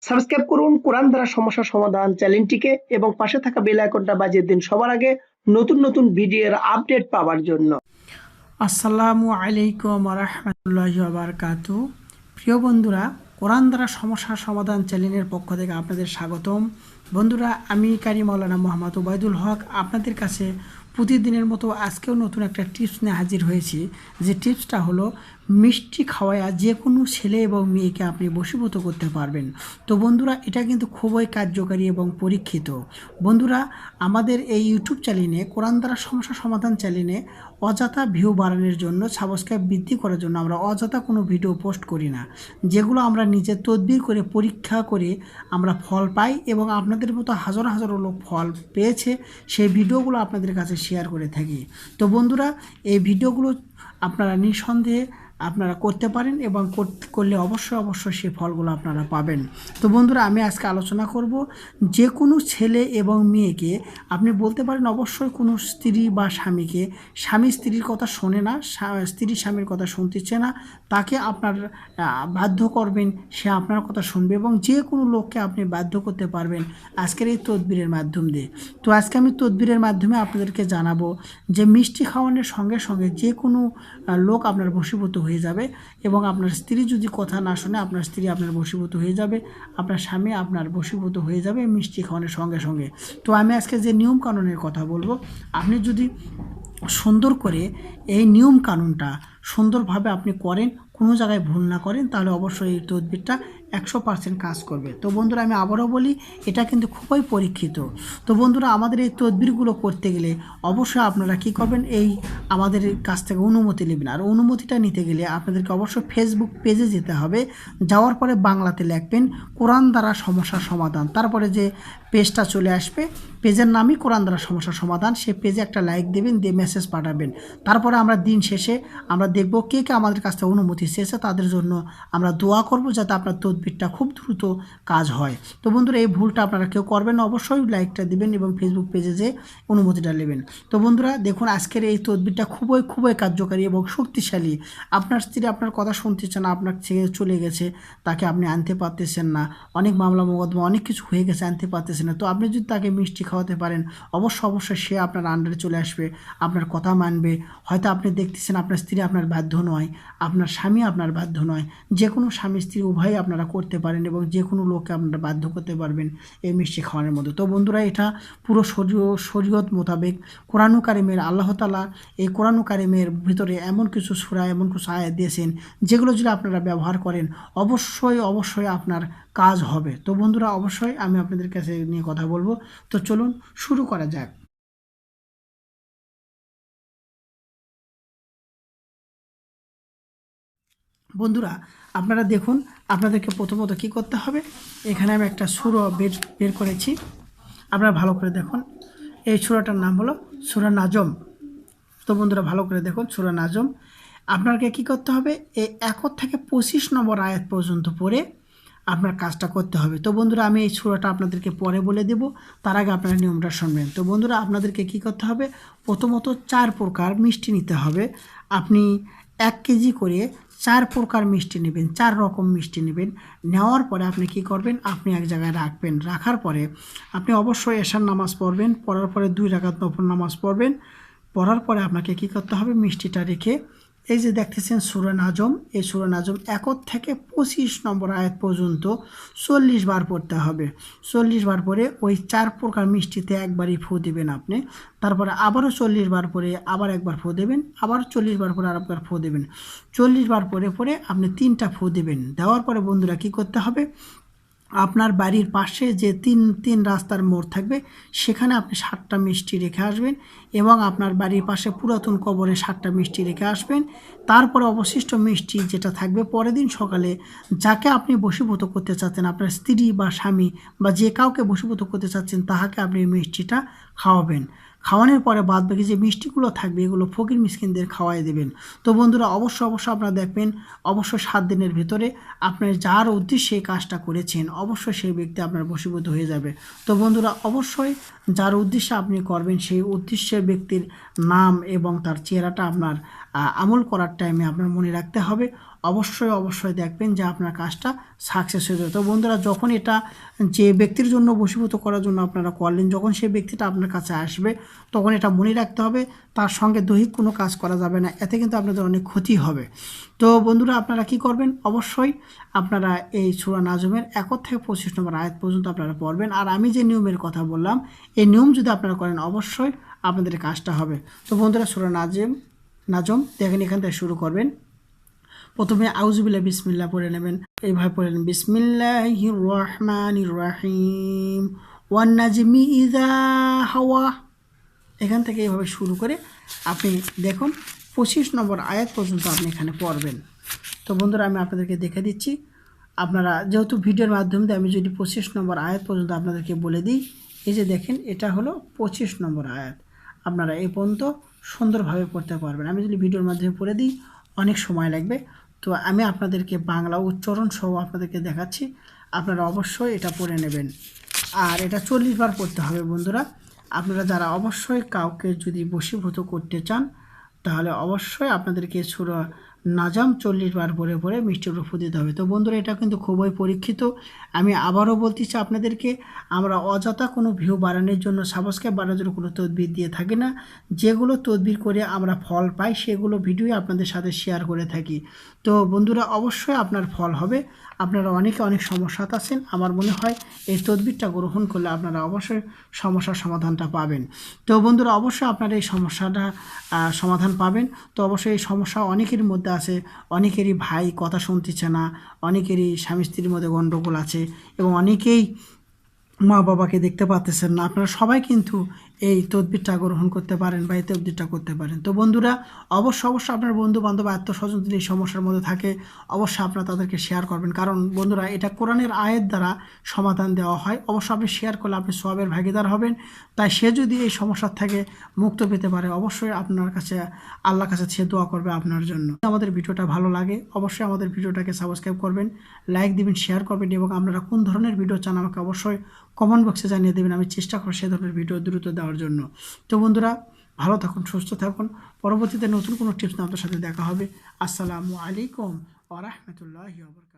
Subscribe করুন কোরআন দ্বারা সমস্যা সমাধান চ্যানেলটিকে এবং পাশে থাকা বেল আইকনটা বাজিয়ে দিন সবার আগে নতুন নতুন ভিডিওর আপডেট পাওয়ার জন্য। আসসালামু আলাইকুম রহমতুল্লাহি ওয়া বারাকাতু। প্রিয় বন্ধুরা, কোরআন দ্বারা সমস্যার সমাধান চ্যানেলের পক্ষ থেকে আপনাদের স্বাগতম। বন্ধুরা, আমি কারি মাওলানা মোহাম্মদ ওবায়দুল হক আপনাদের কাছে প্রতিদিনের মতো আজকেও নতুন একটা টিপস নিয়ে হাজির হয়েছি। যে টিপসটা হলো মিষ্টি খাওয়ায়া যে কোনো ছেলে এবং মেয়েকে আপনি বশীভূত করতে পারবেন। তো বন্ধুরা, এটা কিন্তু খুবই কার্যকারী এবং পরীক্ষিত। বন্ধুরা, আমাদের এই ইউটিউব চ্যানেলে কোরআন দ্বারা সমস্যা সমাধান চ্যানেলে অযথা ভিউ বাড়ানোর জন্য, সাবস্ক্রাইব বৃদ্ধি করার জন্য আমরা অযথা কোনো ভিডিও পোস্ট করি না। যেগুলো আমরা নিজে তদবির করে পরীক্ষা করে আমরা ফল পাই এবং আপনাদের মতো হাজার হাজার লোক ফল পেয়েছে, সেই ভিডিওগুলো আপনাদের কাছে শেয়ার করে থাকি। তো বন্ধুরা, এই ভিডিওগুলো আপনারা নিঃসন্দেহে আপনারা করতে পারেন এবং করলে অবশ্যই সেই ফলগুলো আপনারা পাবেন। তো বন্ধুরা, আমি আজকে আলোচনা করব যে কোনো ছেলে এবং মেয়েকে আপনি বলতে পারেন অবশ্যই কোনো স্ত্রী বা স্বামীকে, স্বামী স্ত্রীর কথা শোনে না, স্ত্রী স্বামীর কথা শুনতেছে না, তাকে আপনার বাধ্য করবেন, সে আপনার কথা শুনবে এবং যে কোনো লোককে আপনি বাধ্য করতে পারবেন আজকের এই তদবিরের মাধ্যম দিয়ে। তো আজকে আমি তদবিরের মাধ্যমে আপনাদেরকে জানাবো যে মিষ্টি খাওয়ানোর সঙ্গে সঙ্গে যে কোনো লোক আপনার বশীভূত হয়ে যাবে এবং আপনার স্ত্রী যদি কথা না শোনে আপনার স্ত্রী আপনার বশীভূত হয়ে যাবে, আপনার স্বামী আপনার বশীভূত হয়ে যাবে মিষ্টি খাওয়ানোর সঙ্গে সঙ্গে। তো আমি আজকে যে নিয়মকানুনের কথা বলবো, আপনি যদি সুন্দর করে এই নিয়ম কানুনটা সুন্দরভাবে আপনি করেন, কোনো জায়গায় ভুল না করেন, তাহলে অবশ্যই এই তদবিরটা 100% কাজ করবে। তো বন্ধুরা, আমি আবারও বলি, এটা কিন্তু খুবই পরীক্ষিত। তো বন্ধুরা, আমাদের এই তদবিরগুলো করতে গেলে অবশ্যই আপনারা কী করবেন, এই আমাদের কাছ থেকে অনুমতি নেবেন। আর অনুমতিটা নিতে গেলে আপনাদেরকে অবশ্যই ফেসবুক পেজে যেতে হবে। যাওয়ার পরে বাংলাতে লিখবেন কোরআন দ্বারা সমস্যার সমাধান, তারপরে যে পেজটা চলে আসবে, পেজের নামই কোরআন দ্বারা সমস্যার সমাধান, সেই পেজে একটা লাইক দেবেন, দিয়ে মেসেজ পাঠাবেন। তারপরে আমরা দিন শেষে আমরা দেখব কে কে আমাদের কাছ থেকে অনুমতি চেয়েছে, তাদের জন্য আমরা দোয়া করব যাতে আপনার তদবিরটা খুব দ্রুত কাজ হয়। তো বন্ধুরা, এই ভুলটা আপনারা কেউ করবেন না, অবশ্যই লাইকটা দিবেন এবং ফেসবুক পেজে যে অনুমতিটা নেবেন। তো বন্ধুরা দেখুন, আজকের এই তদবিরটা খুবই কার্যকারী এবং শক্তিশালী। আপনার স্ত্রী আপনার কথা শুনতেছে না, আপনার ছেড়ে চলে গেছে, তাকে আপনি আনতে পারতেছেন না, অনেক মামলা মোকদ্দমা অনেক কিছু হয়ে গেছে, আনতে পারতেছেন না। তো আপনি যদি তাকে মিষ্টি খাওয়াতে পারেন, অবশ্যই সে আপনার আন্ডারে চলে আসবে, আপনার কথা মানবে। হয়তো আপনি দেখতেছেন আপনার স্ত্রী আপনার বাধ্য নয়, আপনার স্বামী আপনার বাধ্য নয়, যে কোনো স্বামী স্ত্রী উভয়ই আপনারা করতে পারেন এবং যে কোনো লোককে আপনারা বাধ্য করতে পারবেন এই মিষ্টি খাওয়ানোর মধ্যে। তো বন্ধুরা, এটা পুরো শরীয়ত মোতাবেক কোরআন কারিমের আল্লাহ তাআলা এই কোরআন কারিমের ভিতরে এমন কিছু সূরা, এমন কিছু আয়াত দিয়েছেন যেগুলো যদি আপনারা ব্যবহার করেন অবশ্যই আপনার কাজ হবে। তো বন্ধুরা, অবশ্যই আমি আপনাদের কাছে নিয়ে কথা বলবো। তো চলুন শুরু করা যাক। বন্ধুরা, আপনারা দেখুন, আপনাদেরকে প্রথমত কী করতে হবে, এখানে আমি একটা সূরা বের করেছি, আপনারা ভালো করে দেখুন। এই সূরাটার নাম হলো সূরা নাজম। তো বন্ধুরা, ভালো করে দেখুন, সূরা নাজম। আপনাকে কী করতে হবে, এই 1 থেকে 25 নম্বর আয়াত পর্যন্ত পড়ে আপনার কাজটা করতে হবে। তো বন্ধুরা, আমি এই সূরাটা আপনাদেরকে পরে বলে দেব, তার আগে আপনারা নিয়মটা শুনবেন। তো বন্ধুরা, আপনাদেরকে কী করতে হবে, প্রথমত 4 প্রকার মিষ্টি নিতে হবে। আপনি 1 কেজি করে 4 প্রকার মিষ্টি নেবেন, 4 রকম মিষ্টি নেবেন। নেওয়ার পরে আপনি কী করবেন, আপনি এক জায়গায় রাখবেন। রাখার পরে আপনি অবশ্যই এশার নামাজ পড়বেন, পড়ার পরে 2 রাকাত নফল নামাজ পড়বেন। পড়ার পরে আপনাকে কী করতে হবে, মিষ্টিটা রেখে এই যে দেখতেছেন সূরা নাজম, এই সূরা নাজম 1 থেকে 25 নম্বর আয়াত পর্যন্ত 40 বার পড়তে হবে। 40 বার পরে ওই 4 প্রকার মিষ্টিতে একবারই ফু দেবেন আপনি। তারপরে আবারও 40 বার পরে আবার একবার ফু দেবেন, আবার 40 বার পরে আরেকবার ফু দেবেন। 40 বার পরে আপনি 3টা ফু দেবেন। দেওয়ার পরে বন্ধুরা কী করতে হবে, আপনার বাড়ির পাশে যে তিন রাস্তার মোড় থাকবে, সেখানে আপনি 7টা মিষ্টি রেখে আসবেন এবং আপনার বাড়ির পাশে পুরাতন কবরে 7টা মিষ্টি রেখে আসবেন। তারপরে অবশিষ্ট মিষ্টি যেটা থাকবে, পরের দিন সকালে যাকে আপনি বশীভূত করতে চাচ্ছেন, আপনার স্ত্রী বা স্বামী বা যে কাউকে বশীভূত করতে চাচ্ছেন, তাহাকে আপনি এই মিষ্টিটা খাওয়াবেন। খাওয়ানোর পরে বাদবাকি যে মিষ্টিগুলো থাকবে, এগুলো ফকির মিসকিনদের খাওয়াই দেবেন। তো বন্ধুরা, অবশ্যই আপনারা দেখবেন, অবশ্যই 7 দিনের ভিতরে আপনার যার উদ্দেশ্যে এই কাজটা করেছেন, অবশ্যই সেই ব্যক্তি আপনার বশীভূত হয়ে যাবে। তো বন্ধুরা, অবশ্যই যার উদ্দেশ্যে আপনি করবেন, সেই উদ্দেশ্যের ব্যক্তির নাম এবং তার চেহারাটা আপনার আমল করার টাইমে আপনার মনে রাখতে হবে, অবশ্যই দেখবেন যে আপনার কাজটা সাকসেস হয়ে যাবে। তো বন্ধুরা, যখন এটা যে ব্যক্তির জন্য বশীভূত করার জন্য আপনারা করলেন, যখন সেই ব্যক্তিটা আপনার কাছে আসবে তখন এটা মনে রাখতে হবে, তার সঙ্গে দৈহিক কোনো কাজ করা যাবে না, এতে কিন্তু আপনাদের অনেক ক্ষতি হবে। তো বন্ধুরা, আপনারা কি করবেন, অবশ্যই আপনারা এই সূরা নাজমের 1 থেকে 25 নম্বর আয়াত পর্যন্ত আপনারা পড়বেন। আর আমি যে নিয়মের কথা বললাম, এই নিয়ম যদি আপনারা করেন অবশ্যই আপনাদের কাজটা হবে। তো বন্ধুরা, সূরা নাজম দেখেন, এখান থেকে শুরু করবেন। প্রথমে আউযুবিল্লাহি বিসমিল্লাহ পড়ে নেবেন, এইভাবে পড়ে নেবেন, বিসমিল্লাহির রহমানির রহিম ওয়ান নাজমি ইযা হাওয়া। এখান থেকে এইভাবে শুরু করে আপনি দেখুন 25 নম্বর আয়াত পর্যন্ত আপনি এখানে পড়বেন। তো বন্ধুরা, আমি আপনাদেরকে দেখে দিচ্ছি। আপনারা যেহেতু ভিডিওর মাধ্যমে দিয়ে আমি যদি 25 নম্বর আয়াত পর্যন্ত আপনাদেরকে বলে দিই, এই যে দেখেন, এটা হলো 25 নম্বর আয়াত। আপনারা এই পর্যন্ত সুন্দরভাবে পড়তে পারবেন। আমি যদি ভিডিওর মাধ্যমে পড়ে দিই অনেক সময় লাগবে, তো আমি আপনাদেরকে বাংলা উচ্চারণ সহ আপনাদেরকে দেখাচ্ছি, আপনারা অবশ্যই এটা পড়ে নেবেন। আর এটা 40 বার পড়তে হবে বন্ধুরা। আপনারা যারা অবশ্যই কাউকে যদি বশীভূত করতে চান, তাহলে অবশ্যই আপনাদেরকে সূরা নাজম 40 বার পড়ে পড়ে মিষ্টির উপর দিতে হবে। তো বন্ধুরা, এটা কিন্তু খুবই পরীক্ষিত। আমি আবারও বলতেছি আপনাদেরকে, আমরা অযথা কোনো ভিউ বাড়ানোর জন্য, সাবস্ক্রাইব বাড়ানোর জন্য কোনো তদবির দিয়ে থাকি না। যেগুলো তদবির করে আমরা ফল পাই সেগুলো ভিডিও আপনাদের সাথে শেয়ার করে থাকি। তো বন্ধুরা, অবশ্যই আপনার ফল হবে। আপনারা অনেক সমস্যাতে আছেন, আমার মনে হয় এই তদবিরটা গ্রহণ করলে আপনারা অবশ্যই সমস্যার সমাধানটা পাবেন। তো বন্ধুরা, অবশ্যই আপনারা এই সমস্যাটা সমাধান পাবেন। তো অবশ্যই এই সমস্যা অনেকের মধ্যে আছে, অনেকেরই ভাই কথা শুনতেছে না, অনেকেরই স্বামী স্ত্রীর মধ্যে গণ্ডগোল আছে, এবং অনেকেই মা বাবাকে দেখতে পাচ্ছেন না। আপনারা সবাই কিন্তু এই তদবিরটা গ্রহণ করতে পারেন বা এই তদবিরটা করতে পারেন। তো বন্ধুরা, অবশ্যই আপনার বন্ধু বান্ধব আত্মস্বজন যদি এই সমস্যার মধ্যে থাকে, অবশ্যই আপনারা তাদেরকে শেয়ার করবেন। কারণ বন্ধুরা, এটা কোরআনের আয়াত দ্বারা সমাধান দেওয়া হয়। অবশ্যই আপনি শেয়ার করলে আপনি সওয়াবের ভাগীদার হবেন। তাই সে যদি এই সমস্যার থেকে মুক্ত পেতে পারে, অবশ্যই আপনার কাছে, আল্লাহর কাছে সে দোয়া করবে আপনার জন্য। আমাদের ভিডিওটা ভালো লাগে অবশ্যই আমাদের ভিডিওটাকে সাবস্ক্রাইব করবেন, লাইক দিবেন, শেয়ার করবেন, এবং আপনারা কোন ধরনের ভিডিও চান আমাকে অবশ্যই কমেন্ট বক্সে জানিয়ে দেবেন। আমি চেষ্টা করব সে ধরনের ভিডিও দ্রুত দেওয়ার জন্য। তো বন্ধুরা, ভালো থাকুন, সুস্থ থাকুন। পরবর্তীতে নতুন কোনো টিপস নিয়ে আপনার সাথে দেখা হবে। আসসালামু আলাইকুম ওয়া রাহমাতুল্লাহি ওয়া বারাকাতুহু।